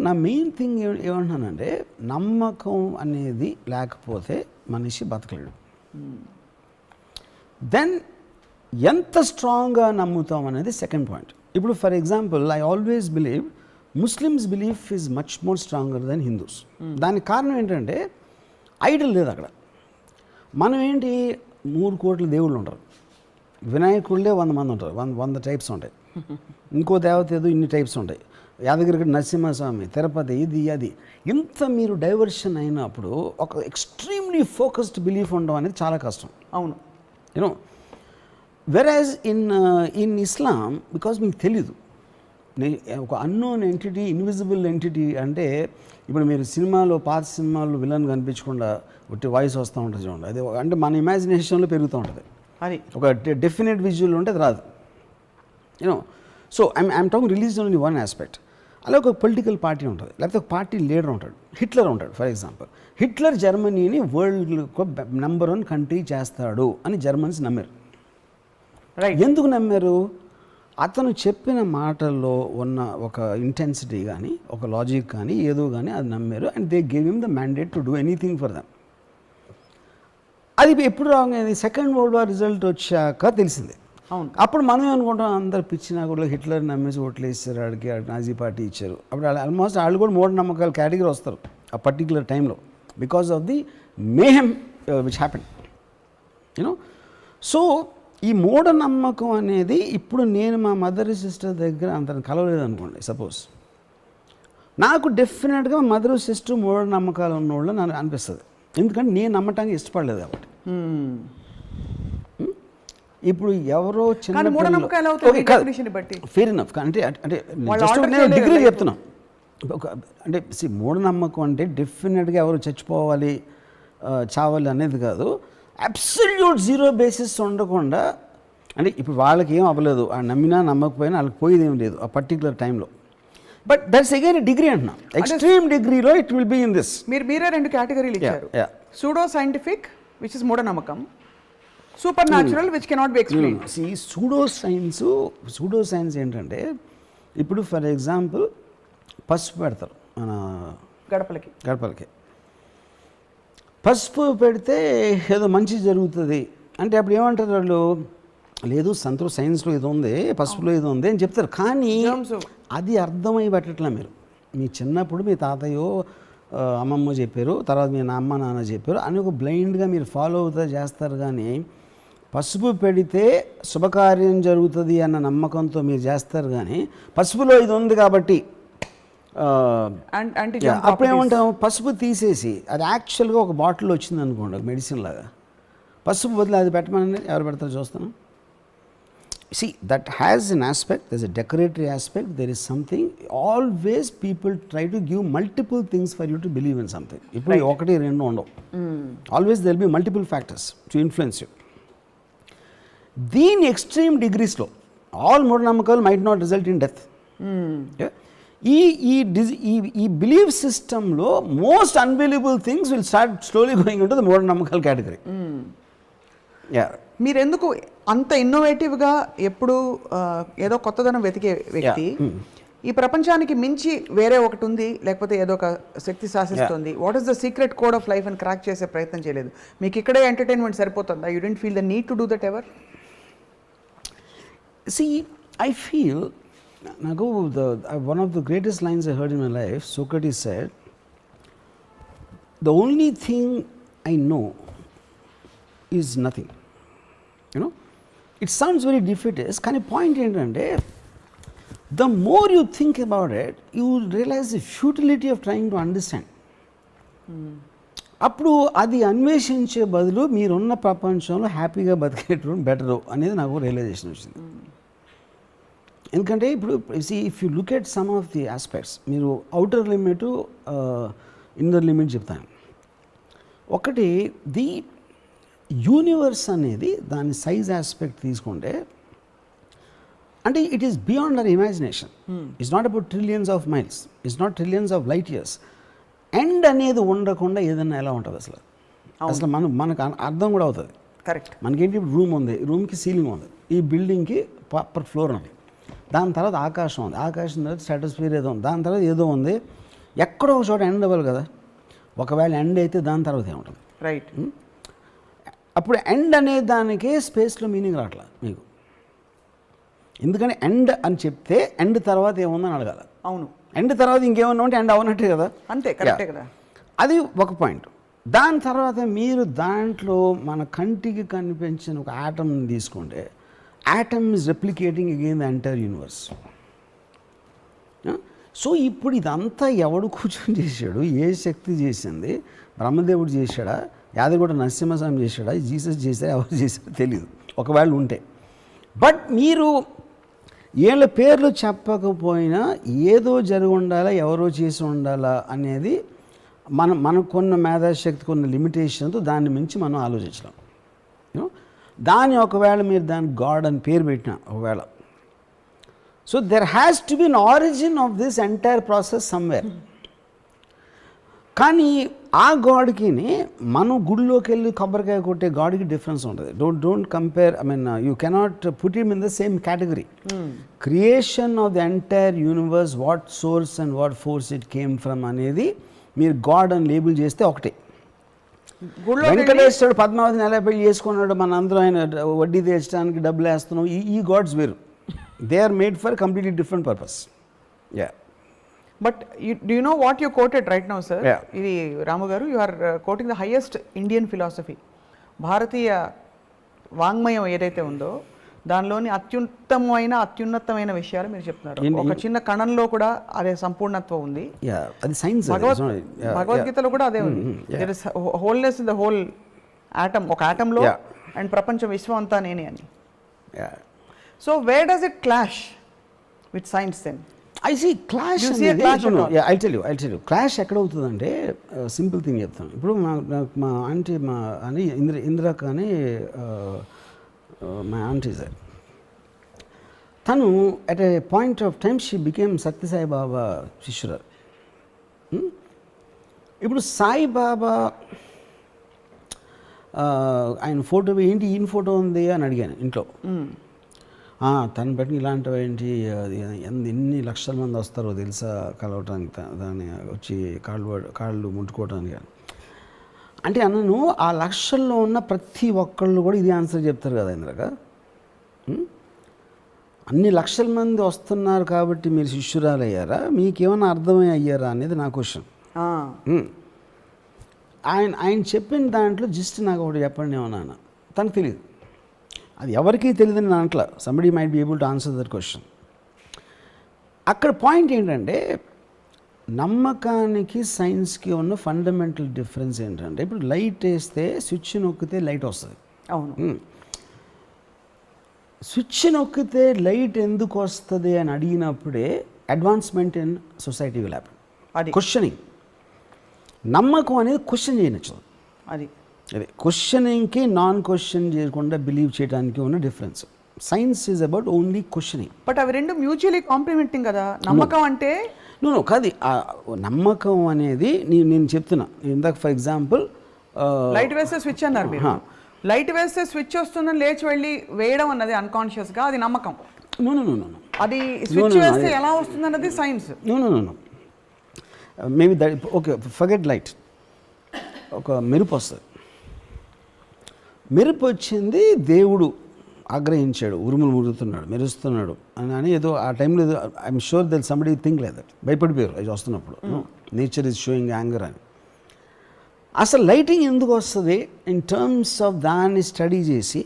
నా main thing ఏమంటున్నానంటే నమ్మకం అనేది లేకపోతే మనిషి బతకలేడు. దెన్ ఎంత స్ట్రాంగ్గా నమ్ముతాం అనేది సెకండ్ పాయింట్. ఇప్పుడు for example I always believe Muslims belief is much more stronger then Hindus. దానికి కారణం ఏంటంటే ఐడల్ లేదు అక్కడ. మనం ఏంటి 3 కోట్ల దేవుళ్ళు ఉంటారు, వినాయకుళ్ళే 100 మంది ఉంటారు, 100 టైప్స్ ఉంటాయి. ఇంకో దేవత ఏదో ఇన్ని టైప్స్ ఉంటాయి, యాదగిరి నరసింహస్వామి, తిరుపతి, ఇది అది. ఇంత మీరు డైవర్షన్ అయినప్పుడు ఒక ఎక్స్ట్రీమ్లీ ఫోకస్డ్ బిలీఫ్ ఉండడం అనేది చాలా కష్టం. అవును, you know. Whereas in Islam because మీకు తెలీదు, ఒక అన్నోన్ ఎంటిటీ, ఇన్విజిబుల్ ఎంటిటీ. అంటే ఇప్పుడు మీరు సినిమాలో, పాత సినిమాల్లో విలన్ కనిపించకుండా ఒకటి వాయిస్ వస్తూ ఉంటుంది చూడండి, అది అంటే మన ఇమాజినేషన్లో పెరుగుతూ ఉంటుంది. అది ఒక డెఫినెట్ విజువల్ ఉంటే అది రాదు, you know. So I'm talking religion only one aspect. అలా ఒక పొలిటికల్ పార్టీ ఉంటుంది, లేకపోతే ఒక పార్టీ లీడర్ ఉంటాడు. హిట్లర్ ఉంటాడు ఫర్ ఎగ్జాంపుల్. హిట్లర్ జర్మనీని వరల్డ్ నెంబర్ 1 కంట్రీ చేస్తాడు అని జర్మన్స్ నమ్మారు. రైట్. ఎందుకు నమ్మారు? అతను చెప్పిన మాటల్లో ఉన్న ఒక ఇంటెన్సిటీ కానీ, ఒక లాజిక్ కానీ, ఏదో కానీ అది నమ్మారు. And they gave him the mandate to do anything for them. అది ఎప్పుడు రాంగ్ అయింది? సెకండ్ వరల్డ్ వార్ రిజల్ట్ వచ్చాక తెలిసింది. అవును. అప్పుడు మనం అనుకుంటాం అందరు పిచ్చినా కూడా హిట్లర్ నమ్మేసి ఓట్లు వేస్తారు, ఆడికి నాజీ పార్టీ ఇచ్చారు. అప్పుడు ఆల్మోస్ట్ వాళ్ళు కూడా మూఢనమ్మకాల కేటగిరీ వస్తారు ఆ పర్టిక్యులర్ టైంలో, because of the mayhem which happen, you know. So ఈ మూఢనమ్మకం అనేది ఇప్పుడు నేను మా మదర్ సిస్టర్ దగ్గర అంత కలవలేదు అనుకోండి సపోజ్, నాకు డెఫినెట్గా మదర్ సిస్టర్ మూఢనమ్మకాలు ఉన్నవాళ్ళు నాకు అనిపిస్తుంది. ఎందుకంటే నేను నమ్మటానికి ఇష్టపడలేదు కాబట్టి. ఇప్పుడు ఎవరో చిన్న ఫెయిర్ ఇనఫ్ అంటే అంటే జస్ట్ నేను డిగ్రీ చెప్తున్నా. అంటే మూఢనమ్మకం అంటే డెఫినెట్గా ఎవరు చచ్చిపోవాలి, చావాలి అనేది కాదు. అబ్సల్యూట్ జీరో బేసిస్ ఉండకుండా, అంటే ఇప్పుడు వాళ్ళకి ఏం అవ్వలేదు, ఆ నమ్మినా నమ్మకపోయినా వాళ్ళకి పోయేది ఏం లేదు ఆ పర్టికులర్ టైంలో. బట్ దట్స్ అగైన్ డిగ్రీ అంటున్నా, ఎక్స్ట్రీమ్ డిగ్రీలో it will be in this. మీరే 2 కేటగిరీలు ఇచ్చారు. సూడో సైంటిఫిక్ విచ్ ఇస్ మూఢనమ్మకం, supernatural which cannot be explained. Pseudo science ఏంటంటే ఇప్పుడు ఫర్ ఎగ్జాంపుల్ పసుపు పెడతారు మన గడపలకి. పసుపు పెడితే ఏదో మంచి జరుగుతుంది అంటే అప్పుడు ఏమంటారు వాళ్ళు, లేదు సైన్స్లో ఇది ఉంది, పసుపులో ఇది ఉంది అని చెప్తారు. కానీ అది అర్థమై పెట్టట్లే. మీరు మీ చిన్నప్పుడు మీ తాతయ్యో అమ్మమ్మ చెప్పారు, తర్వాత మీ అమ్మ నాన్న చెప్పారు అని ఒక బ్లైండ్గా మీరు ఫాలో అవుతా చేస్తారు. కానీ పసుపు పెడితే శుభకార్యం జరుగుతుంది అన్న నమ్మకంతో మీరు చేస్తారు. కానీ పసుపులో ఇది ఉంది కాబట్టి అప్పుడు ఏమంటాం, పసుపు తీసేసి అది యాక్చువల్గా ఒక బాటిల్ వచ్చింది అనుకోండి, ఒక మెడిసిన్ లాగా, పసుపు బదులు అది పెట్టమని ఎవరు పెడతారు చూస్తాను. See, that has an aspect, there's a decoratory aspect, there is something, always people try to give multiple things for you to believe in something. ఇప్పుడు ఒకటి రెండు ఉండవు, always there will be multiple factors to influence you. దీని extreme డిగ్రీస్లో all మూఢనమ్మకాలు might not result in death. ఈ believe సిస్టంలో most unbelievable things will start slowly going into the మూఢనమ్మకాల కేటగిరీ. మీరెందుకు అంత ఇన్నోవేటివ్గా ఎప్పుడు ఏదో కొత్తదనం వెతికే వ్యక్తి, ఈ ప్రపంచానికి మించి వేరే ఒకటి ఉంది లేకపోతే ఏదో ఒక శక్తి శాసిస్తుంది, what is the secret code of life అని క్రాక్ చేసే ప్రయత్నం చేయలేదు? మీకు ఇక్కడే ఎంటర్టైన్మెంట్ సరిపోతుందా? You don't feel the need to do that ever? See, I feel, Nago, one of the greatest lines I heard in my life, Socrates said, the only thing I know is nothing. You know, it sounds very defeatist, కానీ point ఏంటంటే, the more you think about it, you will realize the futility of trying to understand. అప్పుడు అది అన్వేషించే బదులు మీరున్న ప్రపంచంలో హ్యాపీగా బతికేటప్పుడు better అనేది నాకు రియలైజేషన్ వచ్చింది. ఎందుకంటే ఇప్పుడు if you look at some of the aspects, మీరు అవుటర్ లిమిట్, ఇన్నర్ లిమిట్ చెప్తాను. ఒకటి, ది యూనివర్స్ అనేది దాని సైజ్ ఆస్పెక్ట్ తీసుకుంటే, అంటే it is beyond our imagination. It's not about trillions of miles, it's not trillions of light years. End అనేది ఉండకుండా ఏదన్నా ఎలా ఉంటుంది అసలు మనకు అర్థం కూడా అవుతుంది. కరెక్ట్. మనకేంటి, ఇప్పుడు రూమ్ ఉంది, రూమ్కి సీలింగ్ ఉంది, ఈ బిల్డింగ్కి పర్ ఫ్లోర్ ఉంది, దాని తర్వాత ఆకాశం ఉంది, ఆకాశం తర్వాత స్ట్రాటోస్ఫియర్ ఏదో ఉంది, దాని తర్వాత ఏదో ఉంది, ఎక్కడో ఒక చోట ఎండ్ అవ్వాలి కదా. ఒకవేళ ఎండ్ అయితే దాని తర్వాత ఏముంటుంది? రైట్. అప్పుడు ఎండ్ అనే దానికే స్పేస్లో మీనింగ్ రావట్లా మీకు. ఎందుకని ఎండ్ అని చెప్తే ఎండ్ తర్వాత ఏముందని అడగాలి. అవును. ఎండ్ తర్వాత ఇంకేమన్నా ఉంటే ఎండ్ అవనట్టే కదా. అంతే, కరెక్టే కదా. అది ఒక పాయింట్. దాని తర్వాత మీరు దాంట్లో మన కంటికి కనిపించిన ఒక ఆటమ్ తీసుకుంటే, atom is replicating again the entire universe. So ఇప్పుడు ఇదంతా ఎవడు కూర్చొని చేశాడు? ఏ శక్తి చేసింది? బ్రహ్మదేవుడు చేశాడా? యాదగిరి నరసింహస్వామి చేశాడా? జీసస్ చేశాడా? ఎవరు చేశాడో తెలియదు ఒకవేళ ఉంటే. బట్ మీరు వీళ్ళ పేర్లు చెప్పకపోయినా ఏదో జరిగి ఉండాలా, ఎవరో చేసి ఉండాలా అనేది మనకున్న మేధాశక్తి, కొన్ని లిమిటేషన్తో దాన్ని మించి మనం ఆలోచించలేం. దాన్ని ఒకవేళ మీరు దాన్ని గాడ్ అని పేరు పెట్టిన ఒకవేళ, so there has to be an origin of this entire process somewhere. కానీ ఆ గాడ్కి మనం గుడిలోకి వెళ్ళి కొబ్బరికాయ కొట్టే గాడ్కి డిఫరెన్స్ ఉంటుంది. Don't compare. I mean you cannot put him in the same category. Creation of the entire universe, what source and what force it came from అనేది మీరు గాడ్ అని లేబుల్ చేస్తే ఒకటే. వెంకటేశ్వరుడు పద్మావతిని ఎలా పెళ్లి చేసుకున్నాడు, మన అందరూ ఆయన వడ్డీ తెచ్చడానికి డబ్బులు వేస్తున్నాం, ఈ గాడ్స్ వేరు. They are made for completely different purpose. Yeah. But do you know what you quoted right now sir? Yeah. ఇది Ramu garu, you are quoting the highest Indian philosophy. భారతీయ వాంగ్మయం ఏదైతే ఉందో దానిలోని అత్యున్నతమైన విషయాలు మీరు చెప్తున్నారు. ఒక చిన్న కణంలో కూడా అదే సంపూర్ణత్వం ఉంది. అది సైన్స్. భగవద్గీతలో కూడా అదే ఉంది. There is wholeness in the whole atom, ఒక ఆటంలో, అండ్ ప్రపంచం విశ్వం అంతా నేనే అని. So where does it clash with science then? I see clash. You see a clash at all? Yeah, I'll tell you. Clash ఎక్కడ అవుతుందంటే సింపుల్ థింగ్ చెప్తాను. ఇప్పుడు మా ఆంటీ, మా అని ఇందిరా కానీ మా ఆంటీ సార్, తను at a point of time she became Sathya Sai Baba శిష్యురాలు. ఇప్పుడు సాయిబాబా ఆయన ఫోటో ఏంటి, ఈయన ఫోటో ఉంది అని అడిగాను ఇంట్లో. తను బట్టి ఇలాంటివి ఏంటి, ఎన్ని లక్షల మంది వస్తారో తెలుసా కలవటానికి, దాన్ని వచ్చి కాళ్ళు ముట్టుకోవటానికి. అంటే అన్నను ఆ లక్షల్లో ఉన్న ప్రతి ఒక్కళ్ళు కూడా ఇది ఆన్సర్ చెప్తారు కదా ఇంద్రక. అన్ని లక్షల మంది వస్తున్నారు కాబట్టి మీరు శిష్యురాలు అయ్యారా, మీకేమైనా అర్థమై అయ్యారా అనేది నా క్వశ్చన్. ఆయన చెప్పిన దాంట్లో జస్ట్ నాకు ఒకటి చెప్పండి ఏమన్నా, తనకు తెలియదు. అది ఎవరికీ తెలియదని నా అంట్లా. Somebody might be able to answer that question. అక్కడ పాయింట్ ఏంటంటే, నమ్మకానికి సైన్స్కి ఉన్న ఫండమెంటల్ డిఫరెన్స్ ఏంటంటే, ఇప్పుడు లైట్ వేస్తే స్విచ్ నొక్కితే లైట్ వస్తుంది. అవును. స్విచ్ నొక్కితే లైట్ ఎందుకు వస్తుంది అని అడిగినప్పుడే advancement in society will happen. అది క్వశ్చనింగ్. నమ్మకం అనేది క్వశ్చన్ చేయనచ్చు. అది క్వశ్చనింగ్కి నాన్ క్వశ్చన్ చేయకుండా బిలీవ్ చేయడానికి ఉన్న difference. Science is about only questioning. But అవి రెండు మ్యూచువల్లీ కాంప్లిమెంటింగ్ కదా. నమ్మకం అంటే కాదు. నమ్మకం అనేది నేను చెప్తున్నా ఇందాక, ఫర్ ఎగ్జాంపుల్ లైట్ వేస్తే స్విచ్ అన్నారు మీరు. లైట్ వేస్తే స్విచ్ వస్తుందని లేచి వెళ్ళి వేయడం అన్నది అన్కాన్షియస్గా, అది నమ్మకం. అది స్విచ్ వేస్తే ఎలా వస్తుంది అన్నది science. Maybe that okay, forget light. ఒక మెరుపు వస్తుంది, మెరుపు వచ్చింది, దేవుడు ఆగ్రహించాడు, ఉరుములు మురుగుతున్నాడు, మెరుస్తున్నాడు అని ఏదో ఆ టైంలో ఏదో I'm sure that somebody think లేదు, భయపడిపోయారు అది వస్తున్నప్పుడు. నేచర్ ఈజ్ షోయింగ్ యాంగర్ అని. అసలు లైటింగ్ ఎందుకు వస్తుంది ఇన్ టర్మ్స్ ఆఫ్ దాన్ని స్టడీ చేసి,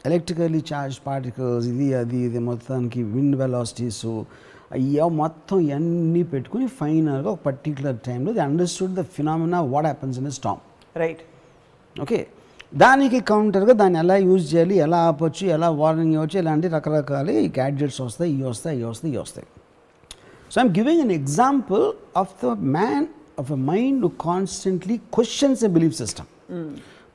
ఎలక్ట్రికల్లీ చార్జ్ పార్టికల్స్, ఇది మొత్తానికి విండ్ వెలాసిటీస్ అయ్యో మొత్తం ఇవన్నీ పెట్టుకుని ఫైనల్గా ఒక పర్టికులర్ టైంలో the understood the phenomena what happens in a Storm. Right. Okay, దానికి కౌంటర్గా దాన్ని ఎలా యూజ్ చేయాలి, ఎలా ఆపొచ్చు, ఎలా వార్నింగ్ ఇవ్వచ్చు, ఇలాంటి రకరకాల ఈ గ్యాడ్జెట్స్ వస్తాయి, ఇవి వస్తాయి. So I'm giving an example of the man of a mind who constantly questions a belief system.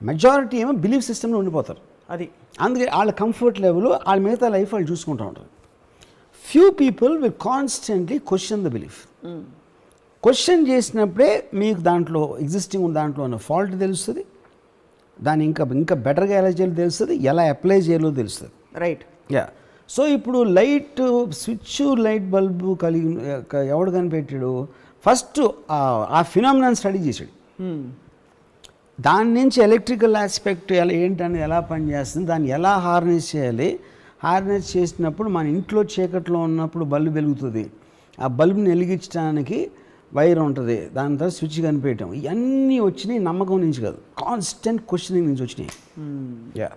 Majority ఏమో బిలీఫ్ సిస్టమ్లో ఉండిపోతారు. అది అందుకే వాళ్ళ కంఫర్ట్ లెవెల్, వాళ్ళ మిగతా లైఫ్ వాళ్ళు చూసుకుంటూ ఉంటారు. Few people will constantly question the belief. Question చేసినప్పుడే మీకు దాంట్లో ఎగ్జిస్టింగ్ ఉన్న దాంట్లో ఉన్న ఫాల్ట్ తెలుస్తుంది, దాన్ని ఇంకా బెటర్గా ఎలా చేయాలో తెలుస్తుంది, ఎలా అప్లై చేయాలో తెలుస్తుంది. రైట్. సో ఇప్పుడు లైట్ స్విచ్, లైట్ బల్బు ఎవడు కనిపెట్టాడు? ఫస్ట్ ఆ ఫినామినాన్ స్టడీ చేశాడు. దాని నుంచి ఎలక్ట్రికల్ ఆస్పెక్ట్ ఏంటనేది ఎలా పనిచేస్తుంది, దాన్ని ఎలా హార్నెస్ చేయాలి, హార్నెస్ చేసినప్పుడు మన ఇంట్లో చీకట్లో ఉన్నప్పుడు బల్బు వెలుగుతుంది, ఆ బల్బుని వెలిగించడానికి వైర్ ఉంటుంది, దాని తర్వాత స్విచ్ కనిపించడం, ఇవన్నీ వచ్చినాయి నమ్మకం నుంచి కాదు, కాన్స్టెంట్ క్వశ్చనింగ్ నుంచి వచ్చినాయి. యా